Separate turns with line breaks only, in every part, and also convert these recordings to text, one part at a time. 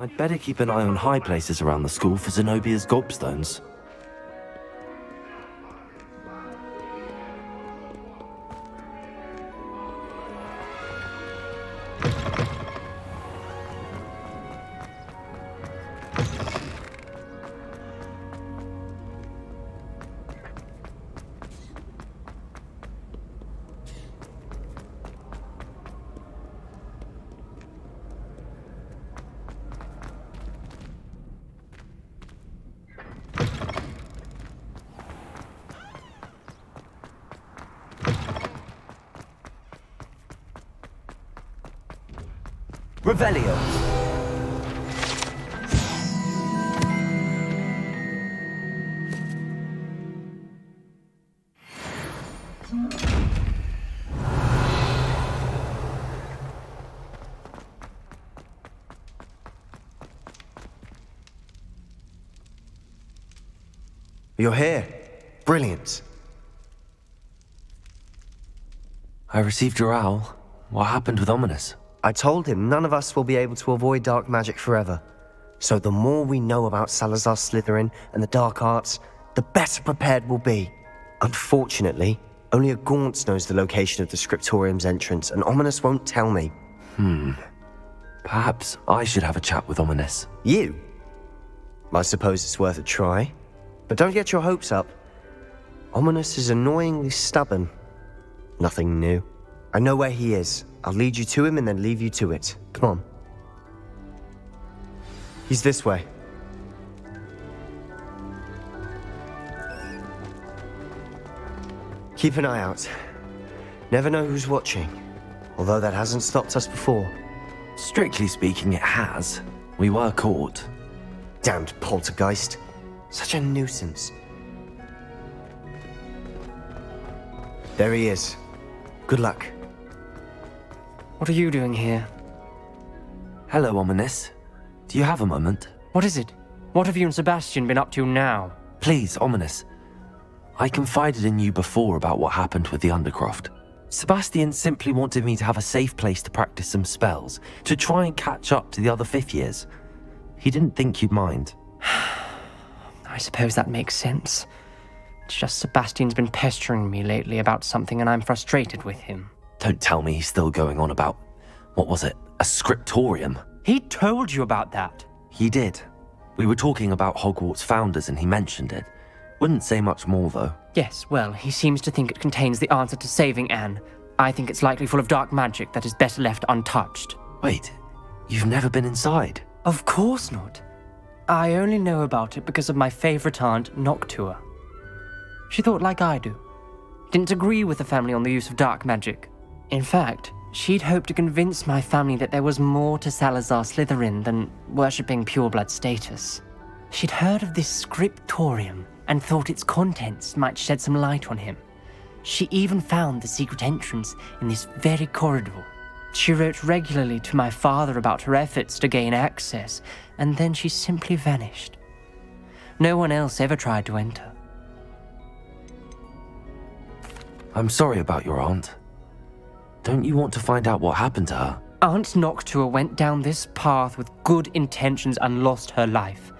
I'd better keep an eye on high places around the school for Zenobia's gobstones.
Revelio.
You're here. Brilliant.
I received your owl. What happened with Ominous?
I told him none of us will be able to avoid dark magic forever. So the more we know about Salazar Slytherin and the dark arts, the better prepared we'll be. Unfortunately, only a Gaunt knows the location of the Scriptorium's entrance, and Ominous won't tell me.
Perhaps I should have a chat with Ominous.
You? I suppose it's worth a try. But don't get your hopes up. Ominous is annoyingly stubborn. Nothing new. I know where he is. I'll lead you to him and then leave you to it. Come on. He's this way. Keep an eye out. Never know who's watching. Although that hasn't stopped us before.
Strictly speaking, it has. We were caught.
Damned poltergeist. Such a nuisance. There he is. Good luck.
What are you doing here?
Hello, Ominous. Do you have a moment?
What is it? What have you and Sebastian been up to now?
Please, Ominous. I confided in you before about what happened with the Undercroft. Sebastian simply wanted me to have a safe place to practice some spells, to try and catch up to the other fifth years. He didn't think you'd mind.
I suppose that makes sense. It's just Sebastian's been pestering me lately about something and I'm frustrated with him.
Don't tell me he's still going on about, what was it, a scriptorium?
He told you about that.
He did. We were talking about Hogwarts founders and he mentioned it. Wouldn't say much more though.
Yes, well, he seems to think it contains the answer to saving Anne. I think it's likely full of dark magic that is better left untouched.
Wait, you've never been inside?
Of course not. I only know about it because of my favorite aunt, Noctua. She thought like I do. Didn't agree with the family on the use of dark magic. In fact, she'd hoped to convince my family that there was more to Salazar Slytherin than worshipping pureblood status. She'd heard of this scriptorium and thought its contents might shed some light on him. She even found the secret entrance in this very corridor. She wrote regularly to my father about her efforts to gain access, and then she simply vanished. No one else ever tried to enter.
I'm sorry about your aunt. Don't you want to find out what happened to her?
Aunt Noctua went down this path with good intentions and lost her life.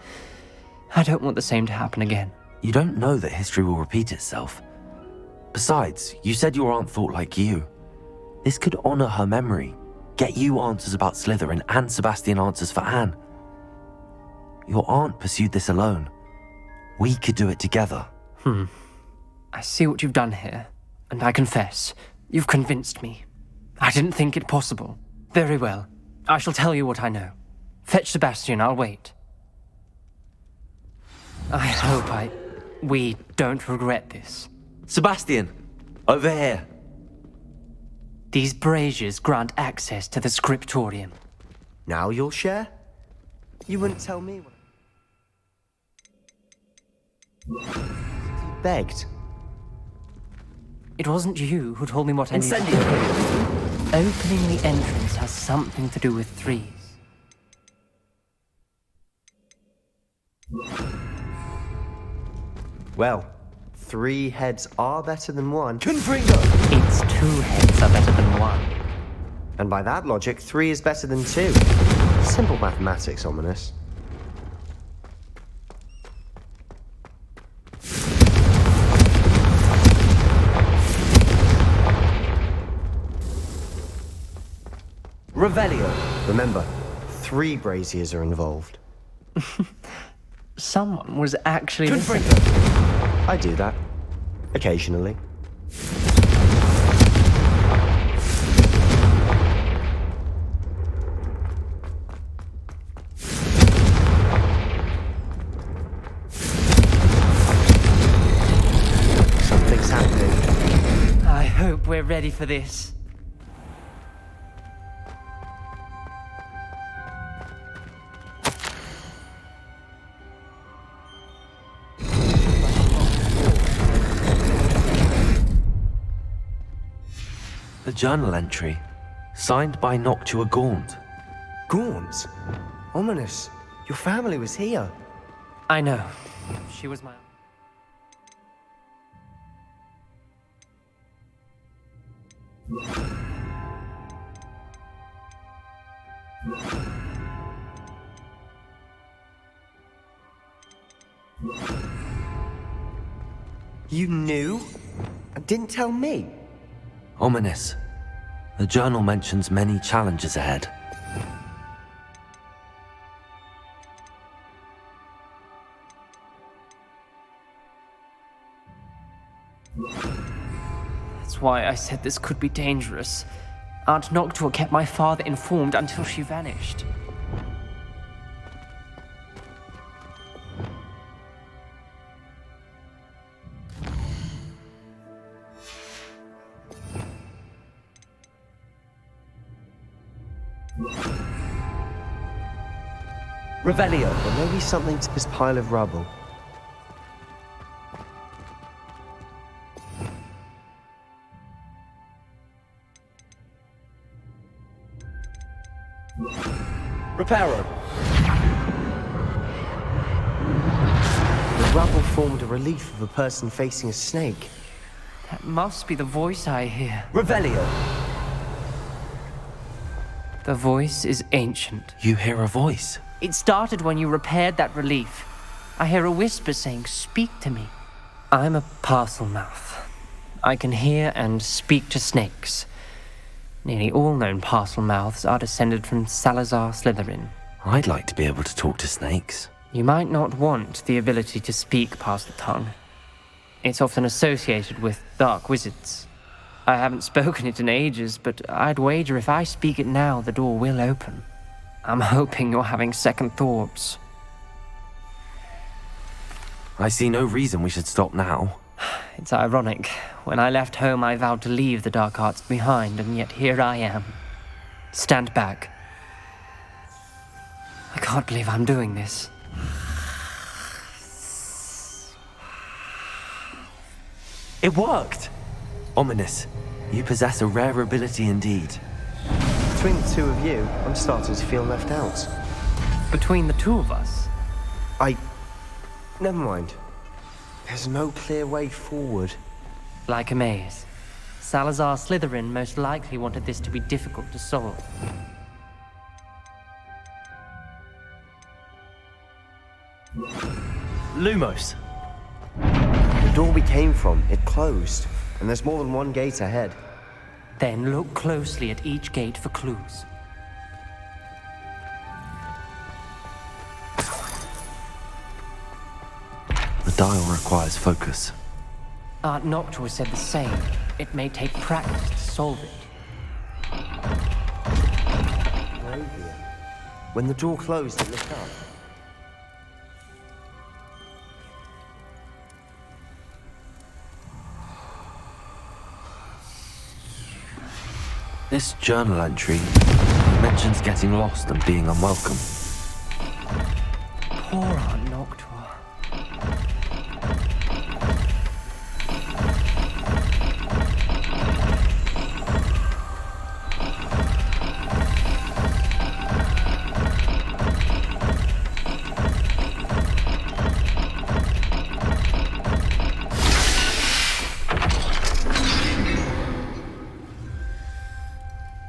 I don't want the same to happen again.
You don't know that history will repeat itself. Besides, you said your aunt thought like you. This could honor her memory, get you answers about Slytherin and Sebastian answers for Anne. Your aunt pursued this alone. We could do it together.
I see what you've done here, and I confess, you've convinced me. I didn't think it possible. Very well. I shall tell you what I know. Fetch Sebastian, I'll wait. I hope we don't regret this.
Sebastian! Over here!
These braziers grant access to the scriptorium.
Now you'll share? You wouldn't tell me what... He begged.
It wasn't you who told me what I needed.
Incendio.
Opening the entrance has something to do with threes.
Well, 3 heads are better than 1.
Confringo.
Its 2 heads are better than 1.
And by that logic, 3 is better than 2. Simple mathematics, ominous.
Revelio.
Remember, 3 braziers are involved.
Someone was actually...
I do that. Occasionally. Something's happening.
I hope we're ready for this.
The journal entry, signed by Noctua Gaunt.
Gaunt? Ominous. Your family was here.
I know. She was my...
You knew? And didn't tell me?
Ominous. The journal mentions many challenges ahead.
That's why I said this could be dangerous. Aunt Noctua kept my father informed until she vanished.
Revelio.
There may be something to this pile of rubble.
Reparo.
The rubble formed a relief of a person facing a snake.
That must be the voice I hear.
Revelio.
The voice is ancient.
You hear a voice.
It started when you repaired that relief. I hear a whisper saying, "Speak to me." I'm a parcel mouth. I can hear and speak to snakes. Nearly all known parcel mouths are descended from Salazar Slytherin.
I'd like to be able to talk to snakes.
You might not want the ability to speak past the tongue. It's often associated with dark wizards. I haven't spoken it in ages, but I'd wager if I speak it now, the door will open. I'm hoping you're having second thoughts.
I see no reason we should stop now.
It's ironic. When I left home, I vowed to leave the dark arts behind, and yet here I am. Stand back. I can't believe I'm doing this.
It worked! Ominous, you possess a rare ability indeed.
Between the two of you, I'm starting to feel left out.
Between the two of us,
Never mind. There's no clear way forward.
like a maze. Salazar Slytherin most likely wanted this to be difficult to solve.
Lumos.
The door we came from, it closed. And there's more than one gate ahead.
Then look closely at each gate for clues.
The dial requires focus.
Aunt Noctua said the same. It may take practice to solve it.
When the door closed, it lit up.
This journal entry mentions getting lost and being unwelcome.
Poor Aunt Noctua.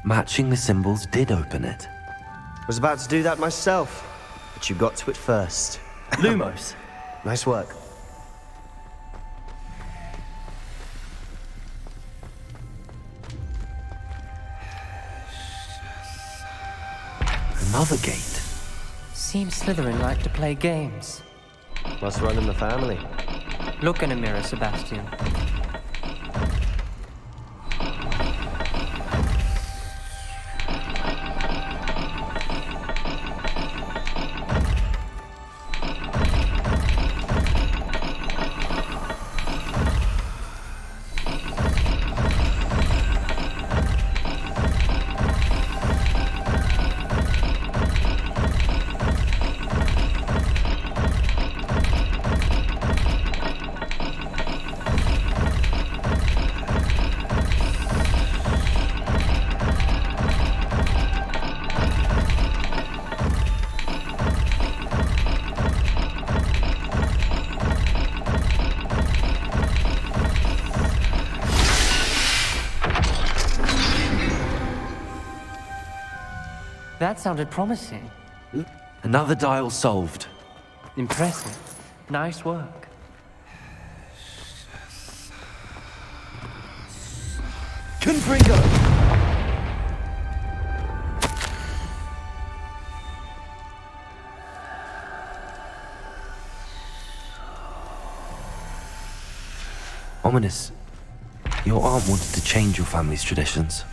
Matching the symbols did open it.
Was about to do that myself, but you got to it first.
Lumos.
Nice work.
Another gate.
Seems Slytherin like to play games.
Must run in the family.
Look in a mirror, Sebastian. That sounded promising.
Another dial solved.
Impressive. Nice work.
Confringo.
Ominous. Your aunt wanted to change your family's traditions.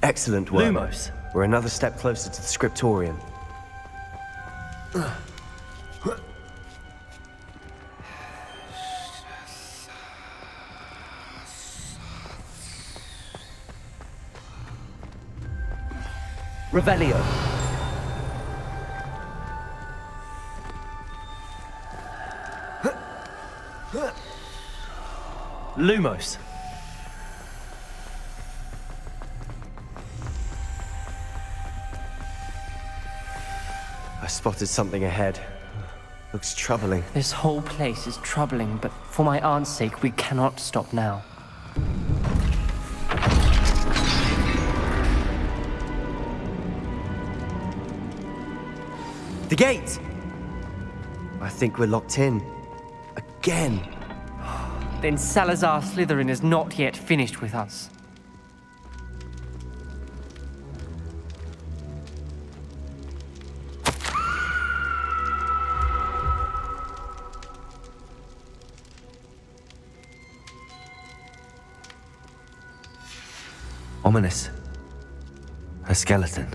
Excellent work.
Lumos.
We're another step closer to the scriptorium.
Revelio. Lumos.
I spotted something ahead. Looks troubling.
This whole place is troubling, but for my aunt's sake, we cannot stop now.
The gate! I think we're locked in. Again.
Then Salazar Slytherin is not yet finished with us.
Ominous. A skeleton.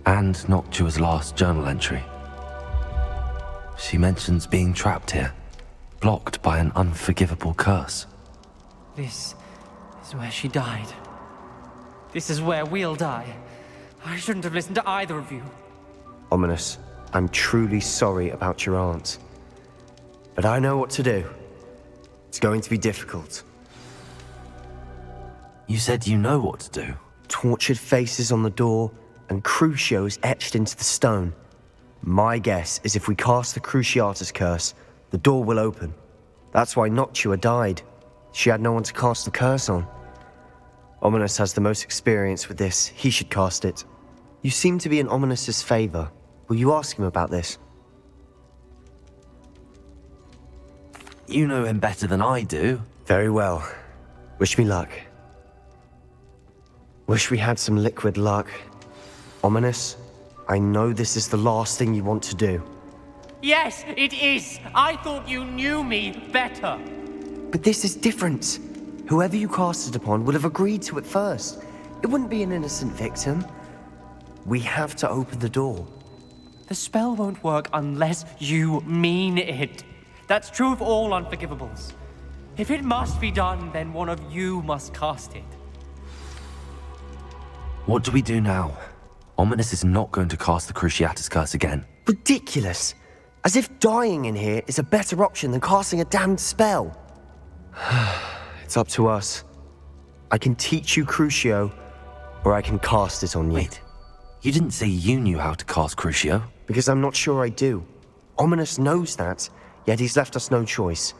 And Noctua's last journal entry. She mentions being trapped here, blocked by an unforgivable curse.
This is where she died. This is where we'll die. I shouldn't have listened to either of you.
Ominous, I'm truly sorry about your aunt. But I know what to do. It's going to be difficult.
You said you know what to do.
Tortured faces on the door and Crucios etched into the stone. My guess is if we cast the Cruciatus curse, the door will open. That's why Noctua died. She had no one to cast the curse on. Ominous has the most experience with this. He should cast it. You seem to be in Ominous's favor. Will you ask him about this?
You know him better than I do.
Very well. Wish me luck. Wish we had some liquid luck. Ominous, I know this is the last thing you want to do.
Yes, it is. I thought you knew me better.
But this is different. Whoever you cast it upon would have agreed to it first. It wouldn't be an innocent victim. We have to open the door.
The spell won't work unless you mean it. That's true of all unforgivables. If it must be done, then one of you must cast it.
What do we do now? Ominous is not going to cast the Cruciatus curse again.
Ridiculous. As if dying in here is a better option than casting a damned spell. It's up to us. I can teach you Crucio, or I can cast it on you.
Wait, you didn't say you knew how to cast Crucio?
Because I'm not sure I do. Ominous knows that, yet he's left us no choice.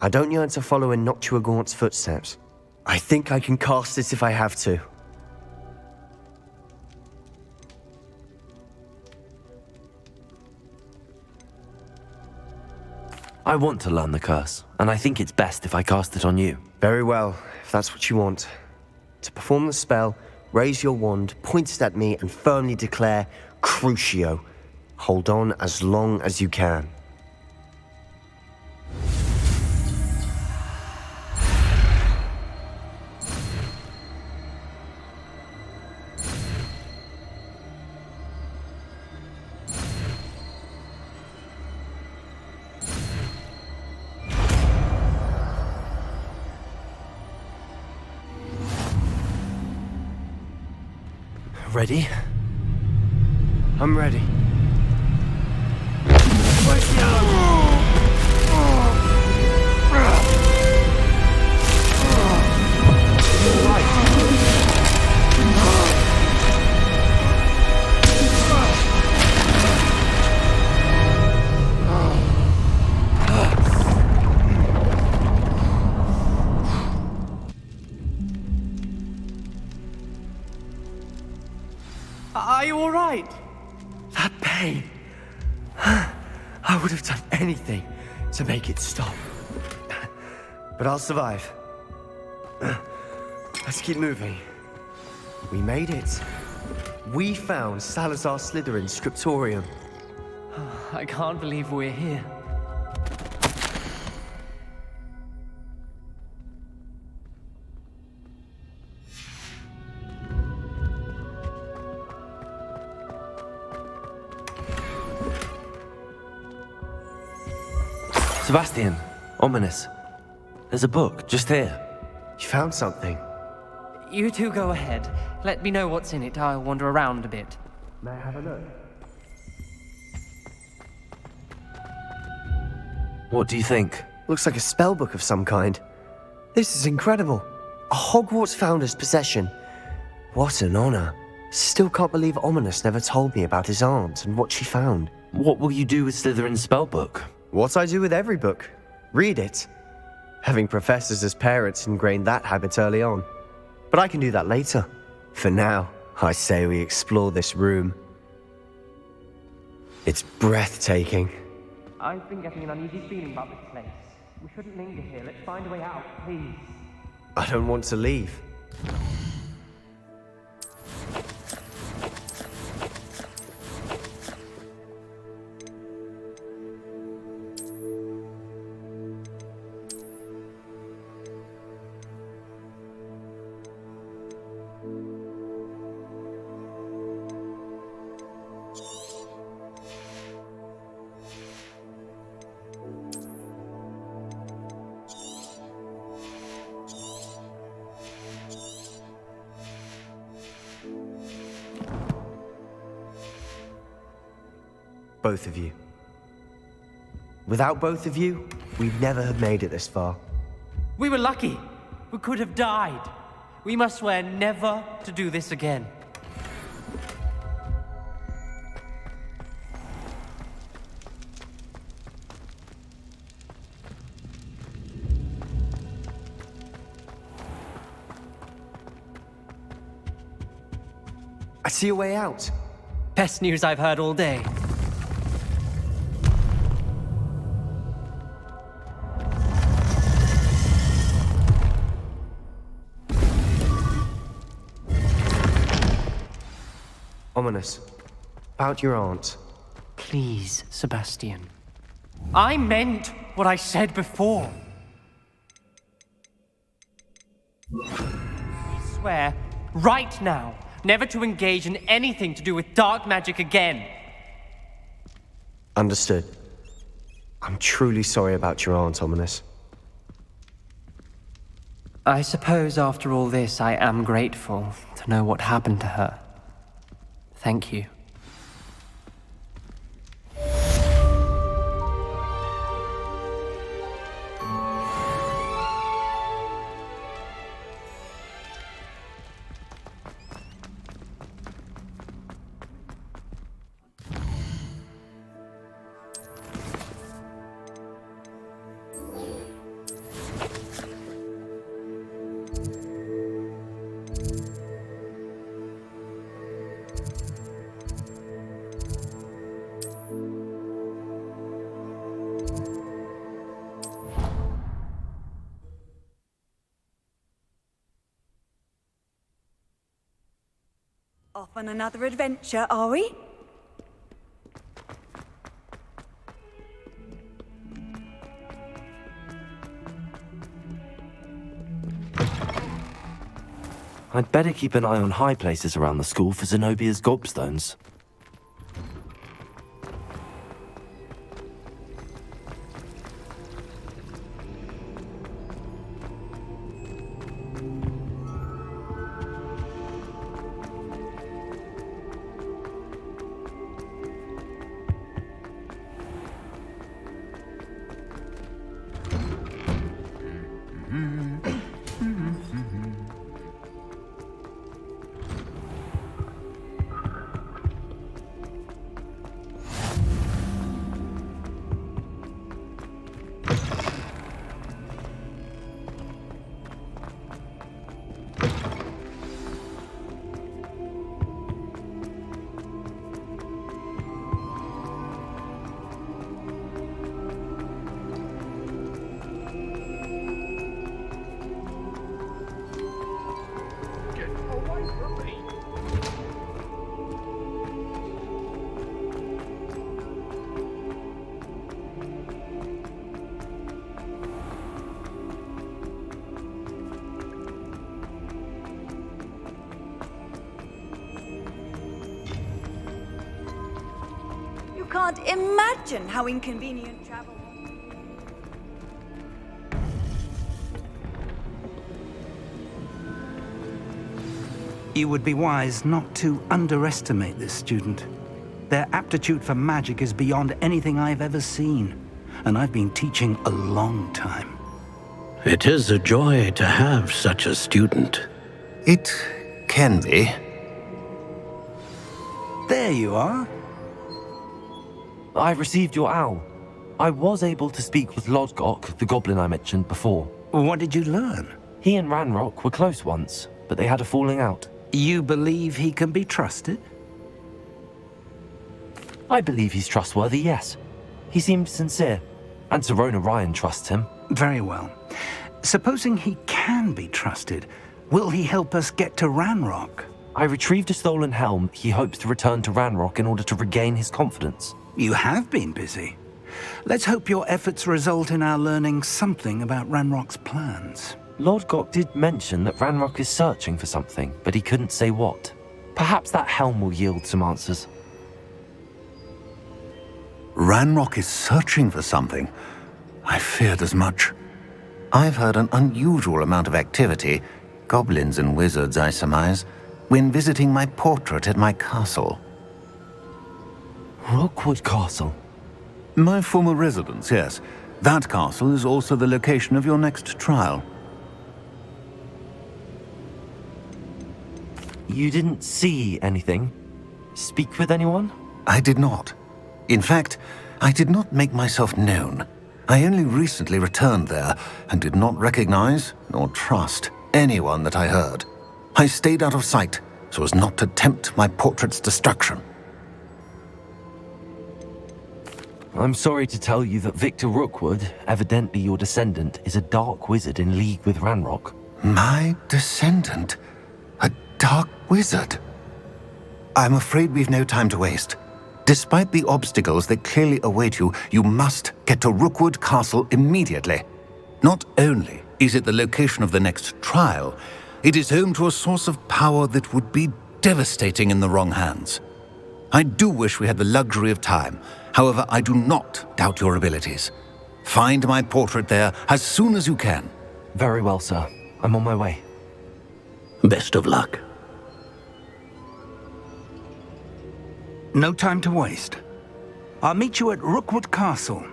I don't yearn to follow in Noctua Gaunt's footsteps. I think I can cast it if I have to.
I want to learn the curse, and I think it's best if I cast it on you.
Very well, if that's what you want. To perform the spell, raise your wand, point it at me, and firmly declare Crucio. Hold on as long as you can.
Ready?
I'm ready.
Are you all right?
That pain. I would have done anything to make it stop. But I'll survive. Let's keep moving. We made it. We found Salazar Slytherin's scriptorium.
I can't believe we're here.
Sebastian, Ominous. There's a book just here.
You found something.
You two go ahead. Let me know what's in it. I'll wander around a bit.
May I have a look?
What do you think?
Looks like a spellbook of some kind. This is incredible. A Hogwarts founder's possession. What an honor. Still can't believe Ominous never told me about his aunt and what she found.
What will you do with Slytherin's spellbook?
What I do with every book. Read it. Having professors as parents ingrained that habit early on. But I can do that later. For now, I say we explore this room. It's breathtaking.
I've been getting an uneasy feeling about this place. We shouldn't linger here. Let's find a way out, please.
I don't want to leave. Both of you. Without both of you, we'd never have made it this far.
We were lucky. We could have died. We must swear never to do this again.
I see a way out.
Best news I've heard all day.
Ominous. About your aunt.
Please, Sebastian. I meant what I said before. I swear, right now, never to engage in anything to do with dark magic again.
Understood. I'm truly sorry about your aunt, Ominous.
I suppose after all this, I am grateful to know what happened to her. Thank you.
Off on another adventure, are we?
I'd better keep an eye on high places around the school for Zenobia's gobstones.
You can't imagine how inconvenient travel was.
You would be wise not to underestimate this student. Their aptitude for magic is beyond anything I've ever seen, and I've been teaching a long time.
It is a joy to have such a student.
It can be.
There you are.
I received your owl. I was able to speak with Lodgok, the goblin I mentioned before.
What did you learn?
He and Ranrock were close once, but they had a falling out.
You believe he can be trusted?
I believe he's trustworthy, yes. He seemed sincere, and Serona Ryan trusts him.
Very well. Supposing he can be trusted, will he help us get to Ranrock?
I retrieved a stolen helm he hopes to return to Ranrock in order to regain his confidence.
You have been busy. Let's hope your efforts result in our learning something about Ranrock's plans.
Lodgok did mention that Ranrock is searching for something, but he couldn't say what. Perhaps that helm will yield some answers.
Ranrock is searching for something. I feared as much. I've heard an unusual amount of activity, goblins and wizards, I surmise, when visiting my portrait at my castle.
Rookwood Castle?
My former residence, yes. That castle is also the location of your next trial.
You didn't see anything? Speak with anyone?
I did not. In fact, I did not make myself known. I only recently returned there and did not recognize nor trust anyone that I heard. I stayed out of sight so as not to tempt my portrait's destruction.
I'm sorry to tell you that Victor Rookwood, evidently your descendant, is a dark wizard in league with Ranrock.
My descendant? A dark wizard? I'm afraid we've no time to waste. Despite the obstacles that clearly await you, you must get to Rookwood Castle immediately. Not only is it the location of the next trial, it is home to a source of power that would be devastating in the wrong hands. I do wish we had the luxury of time. However, I do not doubt your abilities. Find my portrait there as soon as you can.
Very well, sir. I'm on my way.
Best of luck.
No time to waste. I'll meet you at Rookwood Castle.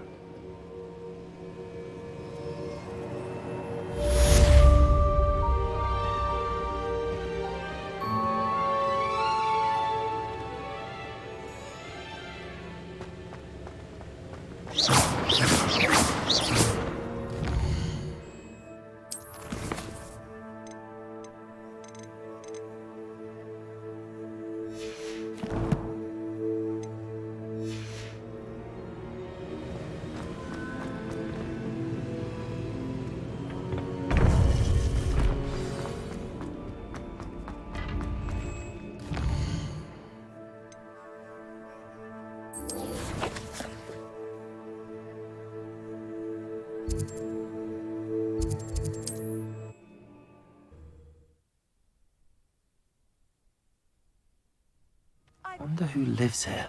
I wonder who lives here.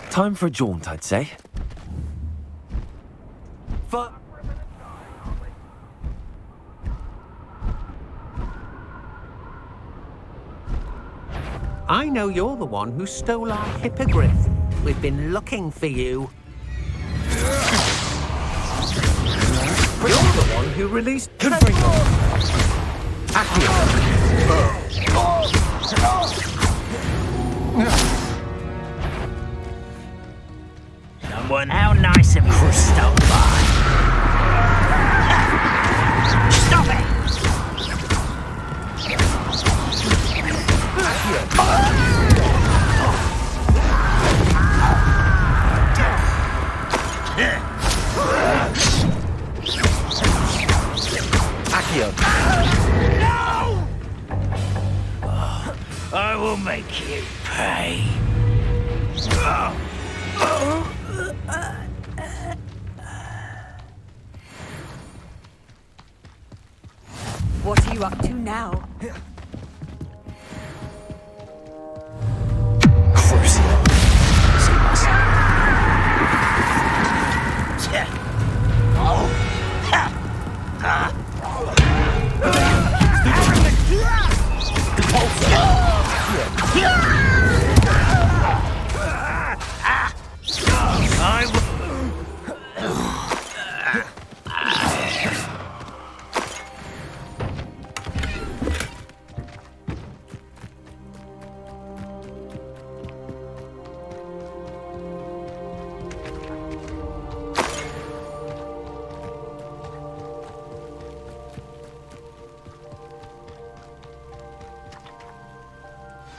Time for a jaunt, I'd say.
I know you're the one who stole our hippogriff. We've been looking for you. You're the one who released
Someone, how nice of you to stop by. Stop it!
Accio.
No! I will make you pay.
What are you up to now?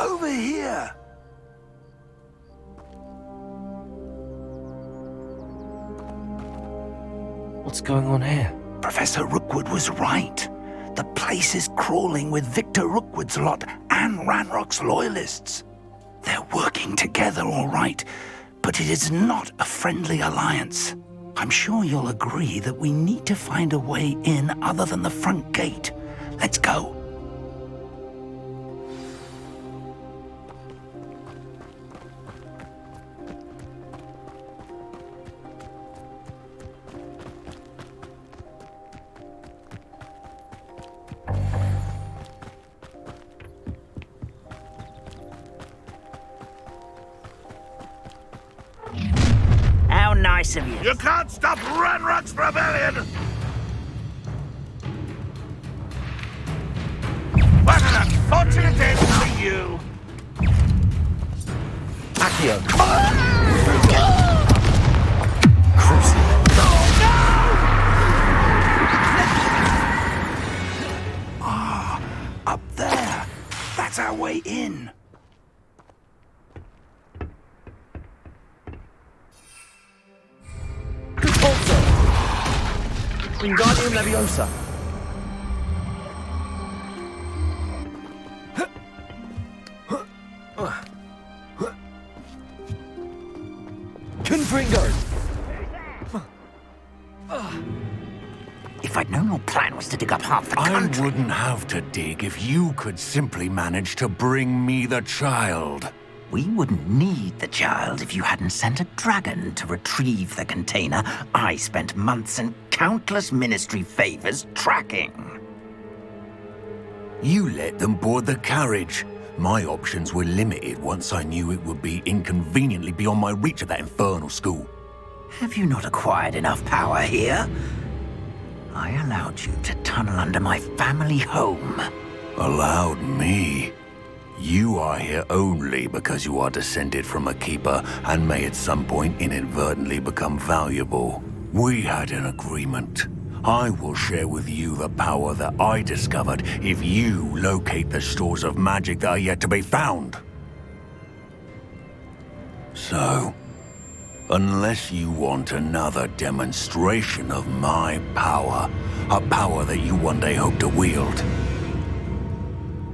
Over here!
What's going on here?
Professor Rookwood was right. The place is crawling with Victor Rookwood's lot and Ranrock's loyalists. They're working together, all right, but it is not a friendly alliance. I'm sure you'll agree that we need to find a way in other than the front gate. Let's go.
How nice of you.
You can't stop Ranrock's rebellion! What an unfortunate end for you!
Accio.
Up there. That's our way in.
Wingardium Leviosa. Confringo.
If I'd known your plan was to dig up half the
I
country...
wouldn't have to dig if you could simply manage to bring me the child.
We wouldn't need the child if you hadn't sent a dragon to retrieve the container I spent months and countless ministry favors tracking.
You let them board the carriage. My options were limited once I knew it would be inconveniently beyond my reach at that infernal school.
Have you not acquired enough power here? I allowed you to tunnel under my family home.
Allowed me? You are here only because you are descended from a keeper and may at some point inadvertently become valuable. We had an agreement. I will share with you the power that I discovered if you locate the stores of magic that are yet to be found. So, unless you want another demonstration of my power, a power that you one day hope to wield,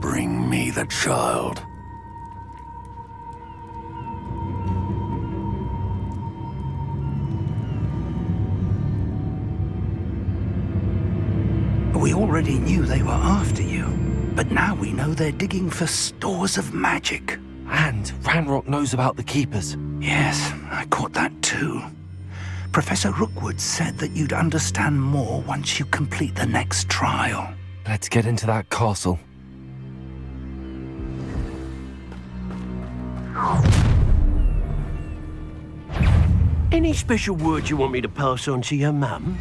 bring me the child.
We already knew they were after you, but now we know they're digging for stores of magic.
And Ranrock knows about the Keepers.
Yes, I caught that too. Professor Rookwood said that you'd understand more once you complete the next trial.
Let's get into that castle.
Any special words you want me to pass on to your mum?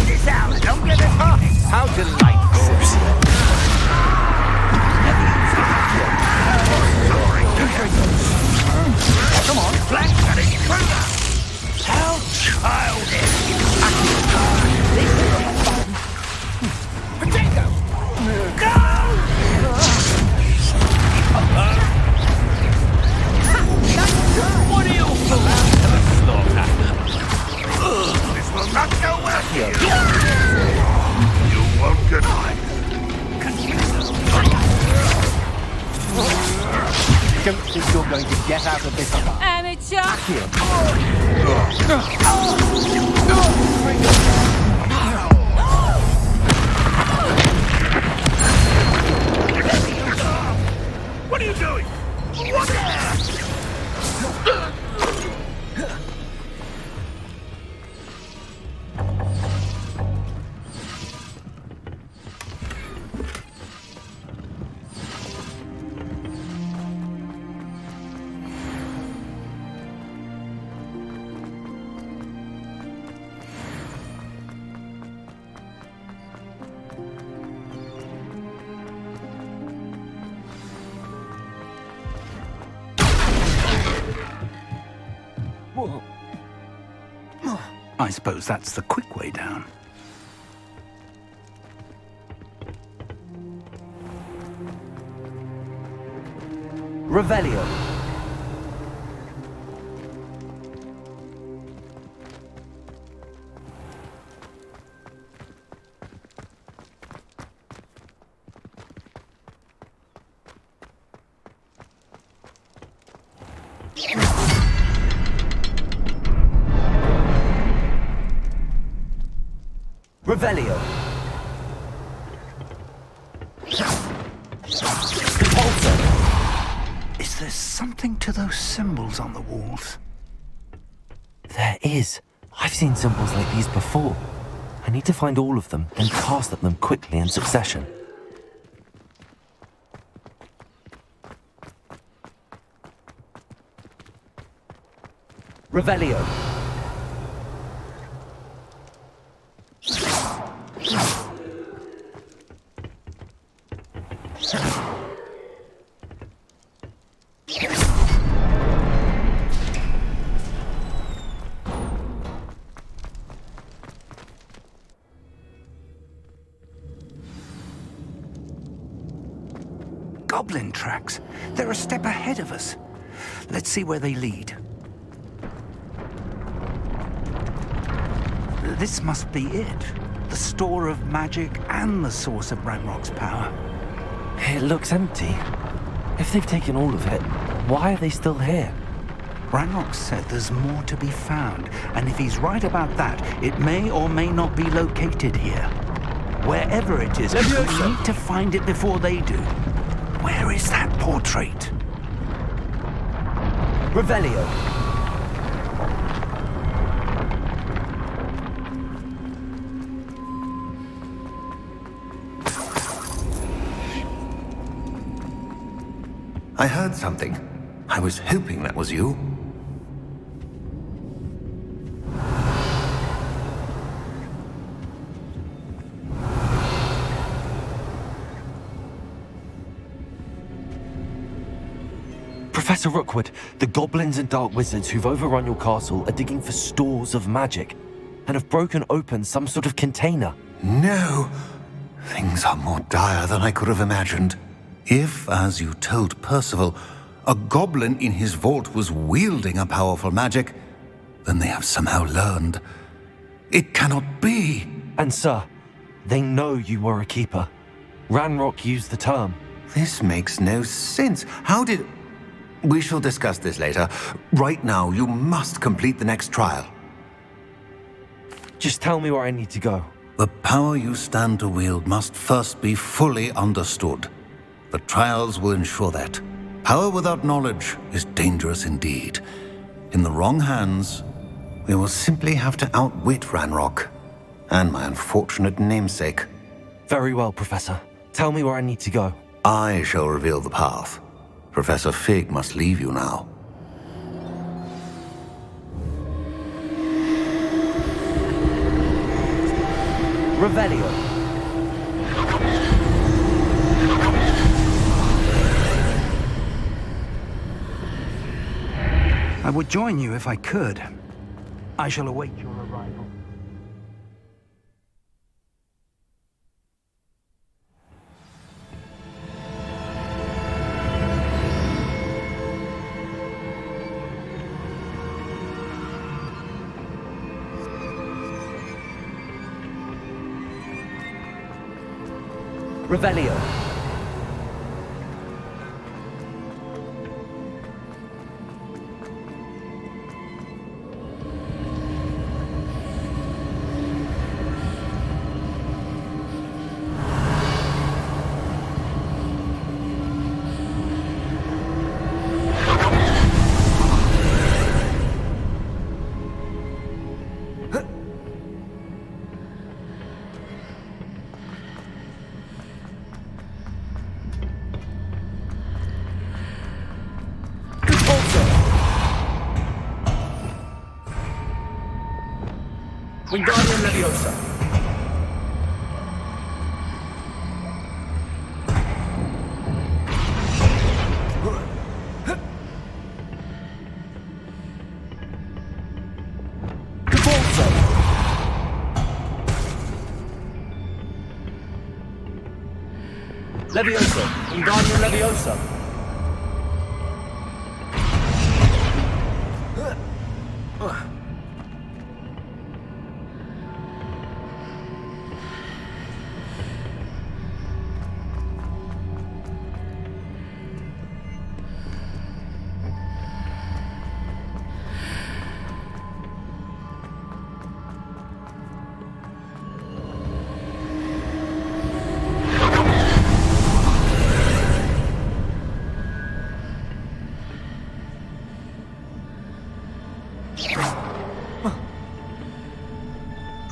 This out! Don't get it hot!
How delightful!
Come on, flank that intruder! How childish! This is fun! Potato!
What are you fools to the slaughter?
This will not go well here! You won't deny.
Don't think you're going to get out of this alive.
Amateur!
What are you doing? What
I suppose that's the quick way down.
Revelio. Revelio.
Is there something to those symbols on the walls?
There is. I've seen symbols like these before. I need to find all of them and cast at them quickly in succession.
Revelio.
Goblin tracks. They're a step ahead of us. Let's see where they lead. This must be it. The store of magic and the source of Ranrock's power.
It looks empty. If they've taken all of it, why are they still here?
Ranrock said there's more to be found, and if he's right about that, it may or may not be located here. Wherever it is, we need to find it before they do. Where is that portrait?
Revelio.
I heard something. I was hoping that was you.
Professor Rookwood, the goblins and dark wizards who've overrun your castle are digging for stores of magic and have broken open some sort of container.
No! Things are more dire than I could have imagined. If, as you told Percival, a goblin in his vault was wielding a powerful magic, then they have somehow learned. It cannot be!
And sir, they know you were a keeper. Ranrock used the term.
This makes no sense. How did... We shall discuss this later. Right now, you must complete the next trial.
Just tell me where I need to go.
The power you stand to wield must first be fully understood. The trials will ensure that. Power without knowledge is dangerous indeed. In the wrong hands,
we will simply have to outwit Ranrock and my unfortunate namesake.
Very well, Professor. Tell me where I need to go.
I shall reveal the path. Professor Fig must leave you now.
Revelio.
I would join you if I could. I shall await your arrival.
Revelio. Wingardium Leviosa. Leviosa. Wingardium Leviosa.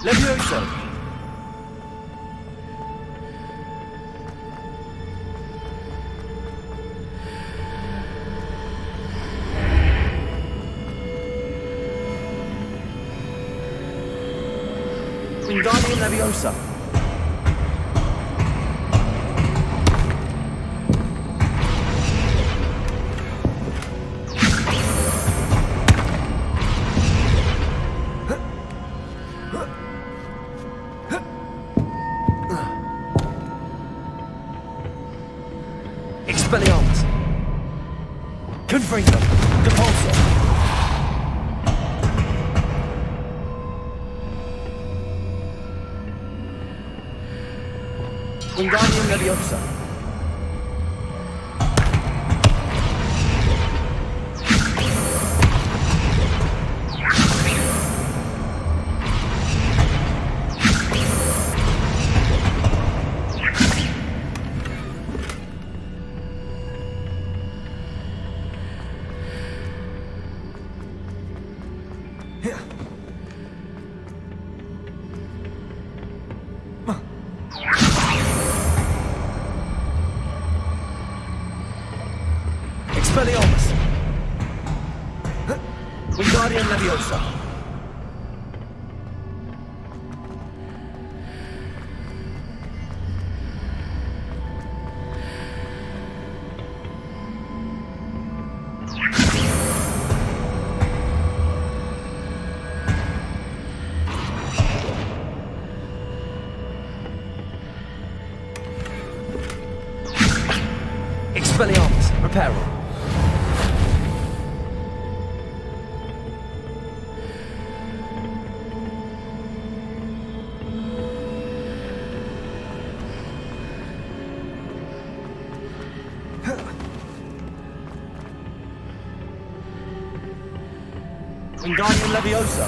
Leviosa. Wingardium Leviosa. Expelliarmus. Confringo. Depulso. Wingardium Leviosa. Expelliarmus. Wingardium Leviosa. Expelliarmus. Reparo. Wingardium Leviosa.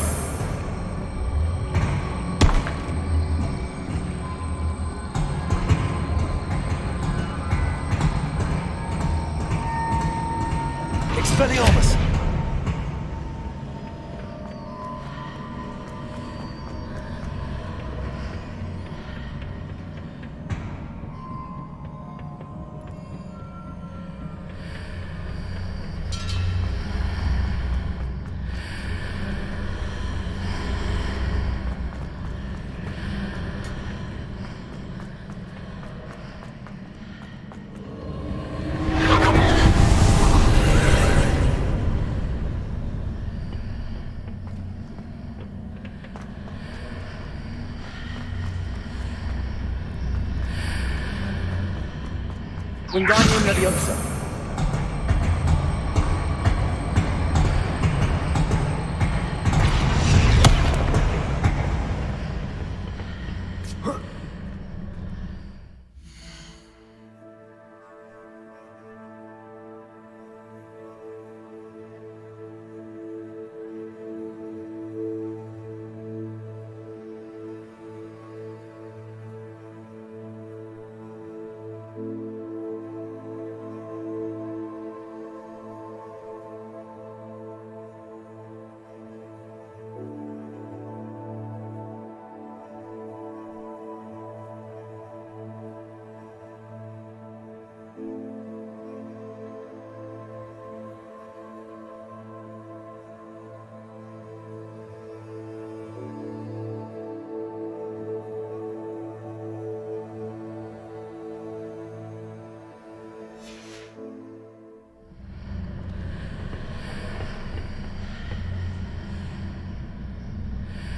Expelliarmus. Wingardium Leviosa.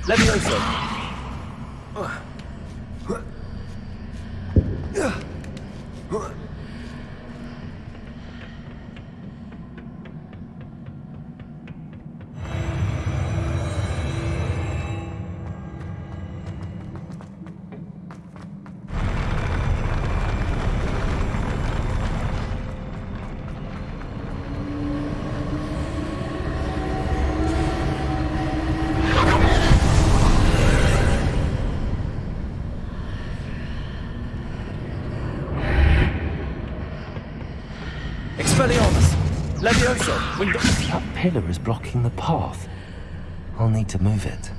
Leviosa. Expelliarmus. Leviosa.
That pillar is blocking the path. I'll need to move it.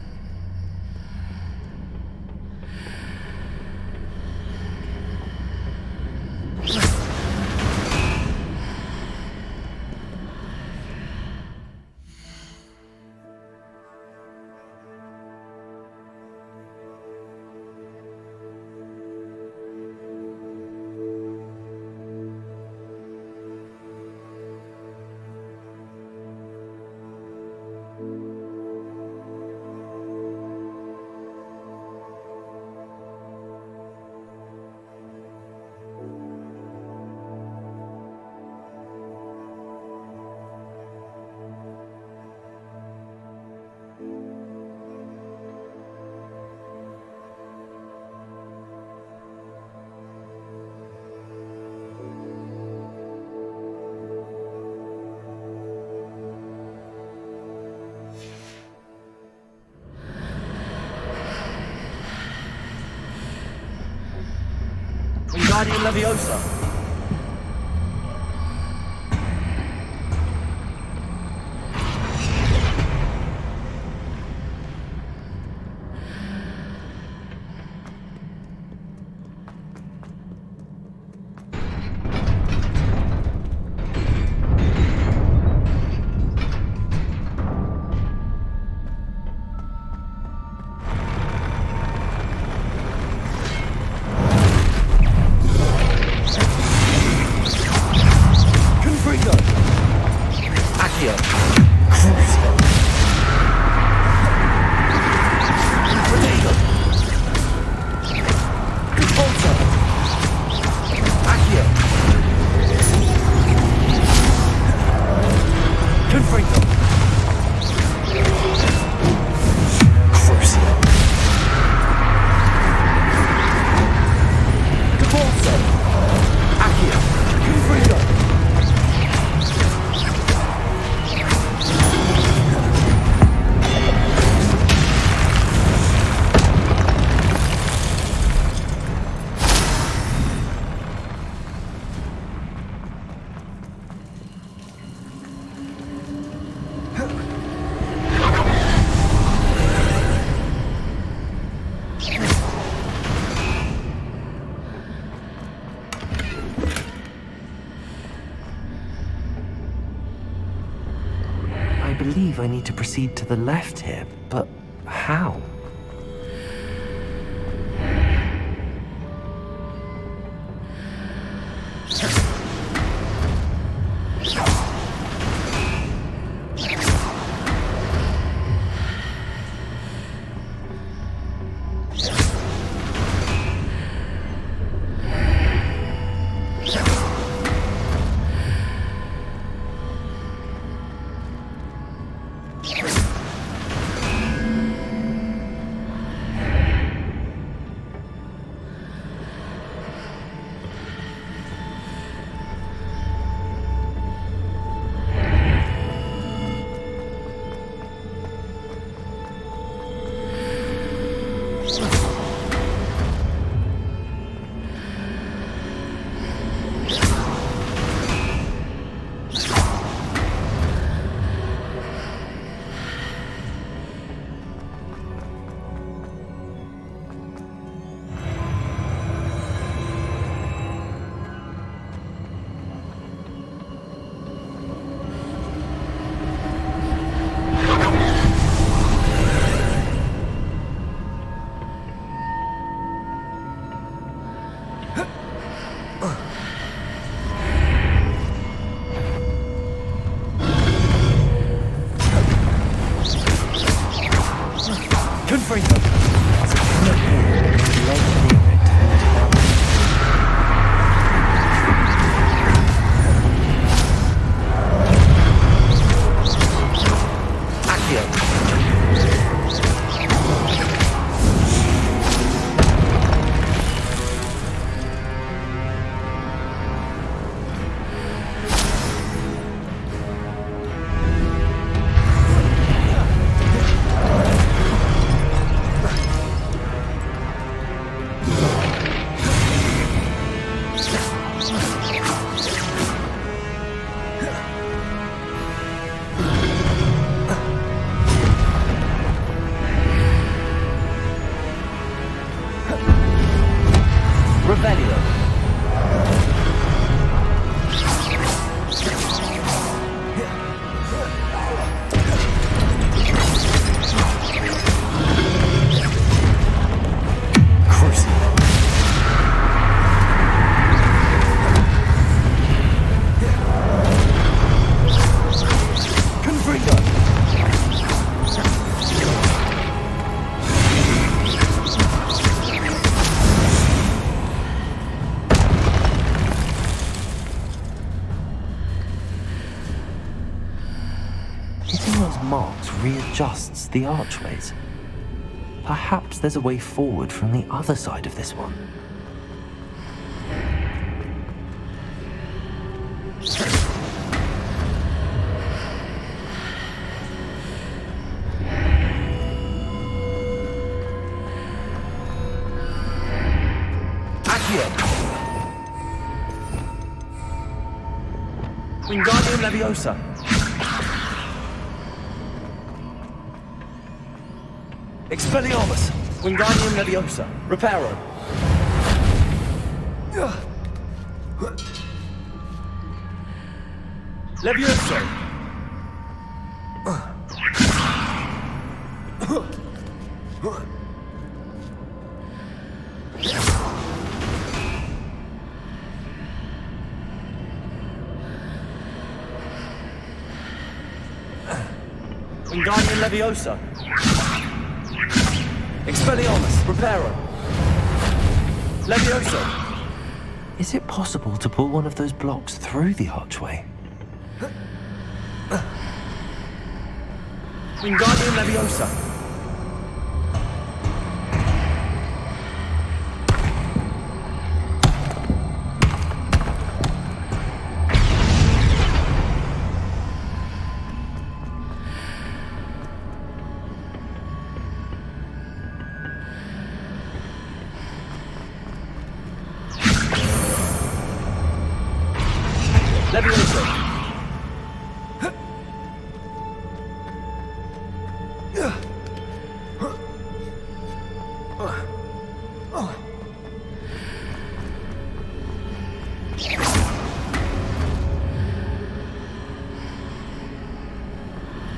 Wingardium Leviosa.
I believe I need to proceed to the left here, but how? Readjusts the archways. Perhaps there's a way forward from the other side of this one.
Accio! Wingardium Leviosa! Expelliarmus! Wingardium Leviosa! Reparo! Levioso! Wingardium Leviosa! Expelliarmus! Reparo! Levioso!
Is it possible to pull one of those blocks through the archway?
Wingardium Leviosa! Levioso!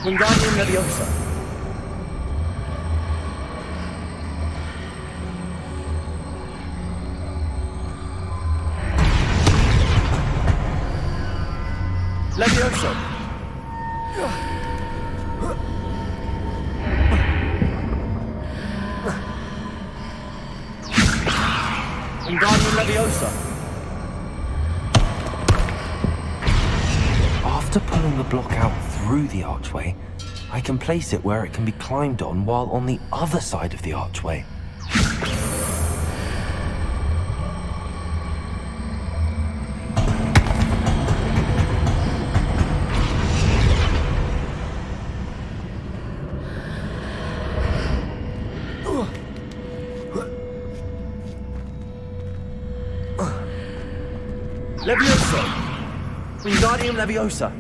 Wingardium Leviosa. Leviosa. Wingardium Leviosa.
After pulling the block out through the archway, I can place it where it can be climbed on while on the other side of the archway.
Leviosa. Wingardium Leviosa.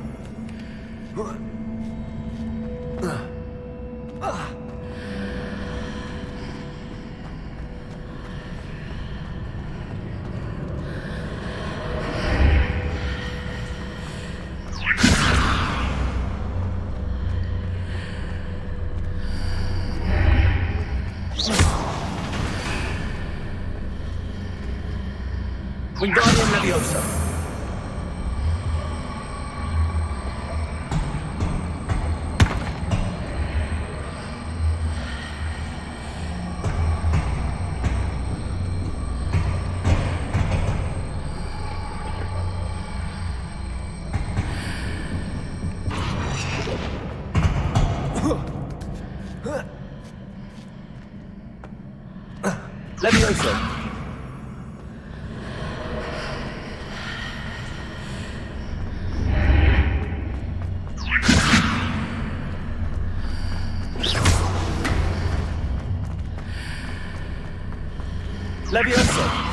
Wingardium Leviosa. Leviosa. Leviosa.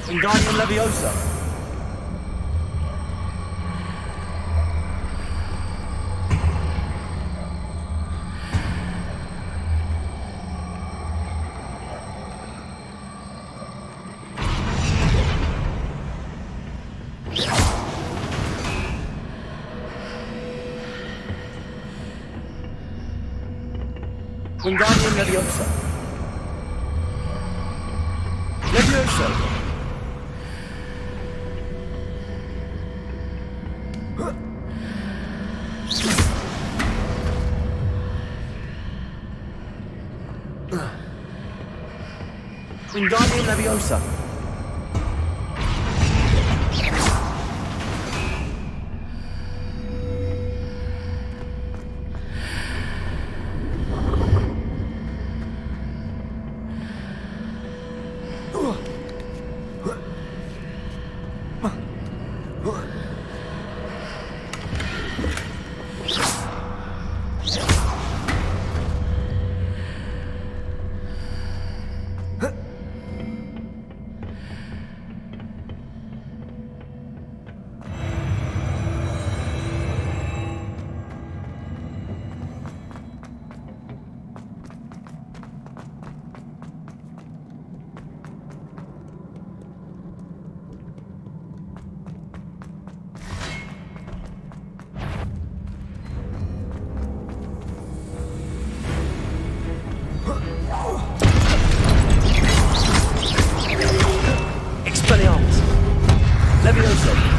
Wingardium Leviosa. Wingardium Leviosa. Leviosa. Wingardium Leviosa. Levioso.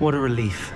What a relief.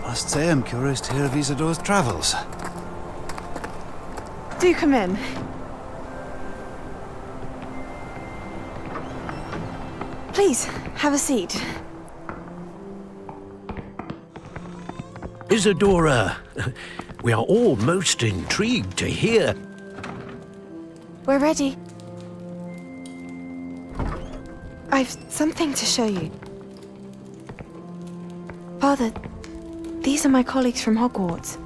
I must say I'm curious to hear of Isadore's travels.
Do come in. Please, have a seat.
Isadora, we are all most intrigued to hear.
We're ready. I've something to show you. Father, these are my colleagues from Hogwarts.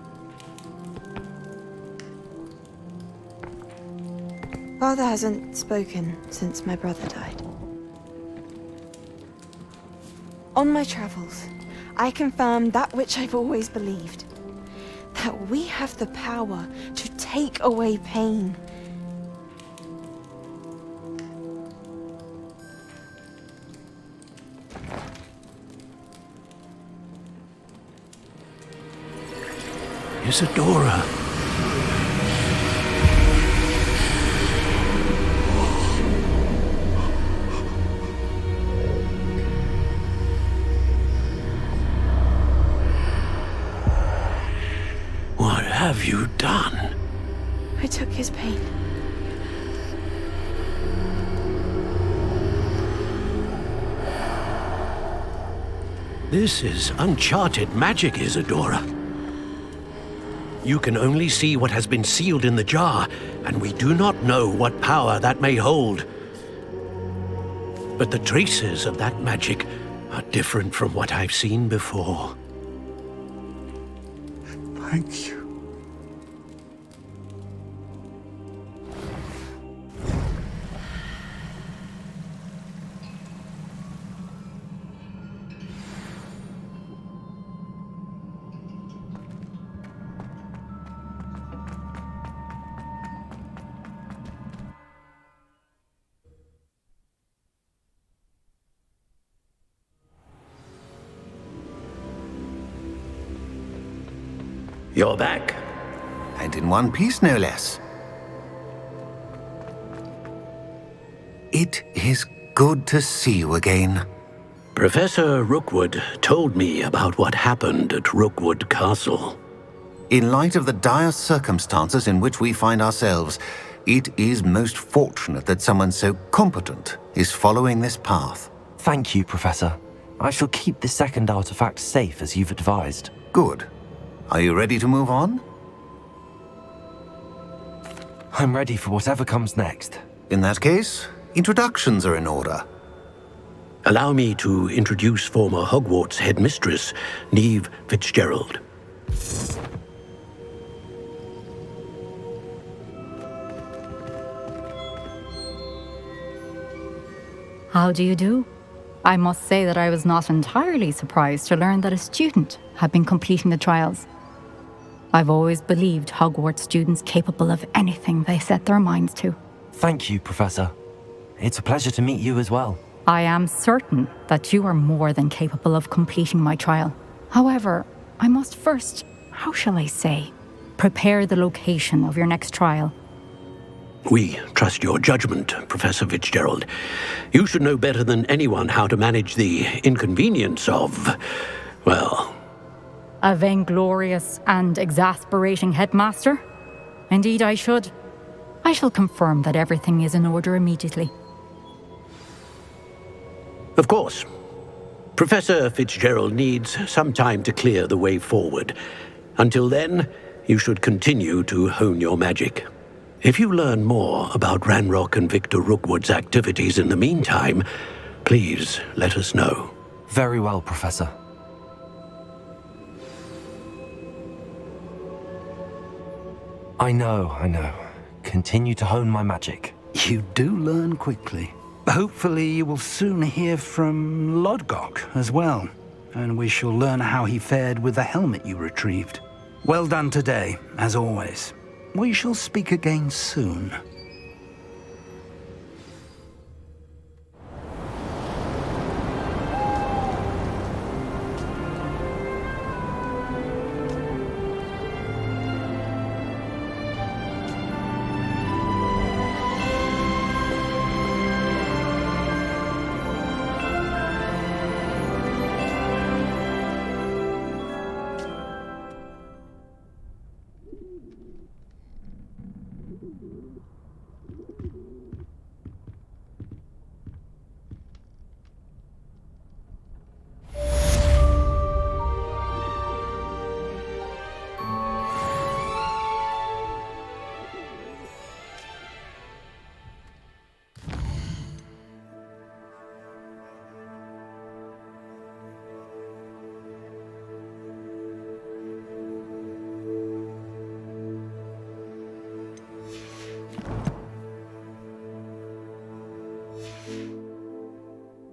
Father hasn't spoken since my brother died. On my travels, I confirmed that which I've always believed. That we have the power to take away pain.
Isadora. What have you done?
I took his pain.
This is uncharted magic, Isadora. You can only see what has been sealed in the jar, and we do not know what power that may hold. But the traces of that magic are different from what I've seen before.
Thank you.
You're back.
And in one piece, no less. It is good to see you again.
Professor Rookwood told me about what happened at Rookwood Castle.
In light of the dire circumstances in which we find ourselves, it is most fortunate that someone so competent is following this path.
Thank you, Professor. I shall keep the second artifact safe as you've advised.
Good. Are you ready to move on?
I'm ready for whatever comes next.
In that case, introductions are in order.
Allow me to introduce former Hogwarts headmistress, Neve Fitzgerald.
How do you do? I must say that I was not entirely surprised to learn that a student had been completing the trials. I've always believed Hogwarts students capable of anything they set their minds to.
Thank you, Professor. It's a pleasure to meet you as well.
I am certain that you are more than capable of completing my trial. However, I must first, how shall I say, prepare the location of your next trial.
We trust your judgment, Professor Fitzgerald. You should know better than anyone how to manage the inconvenience of, well...
A vainglorious and exasperating headmaster? Indeed I should. I shall confirm that everything is in order immediately.
Of course. Professor Fitzgerald needs some time to clear the way forward. Until then, you should continue to hone your magic. If you learn more about Ranrock and Victor Rookwood's activities in the meantime, please let us know.
Very well, Professor. I know. Continue to hone my magic.
You do learn quickly. Hopefully you will soon hear from Lodgok as well, and we shall learn how he fared with the helmet you retrieved. Well done today, as always. We shall speak again soon.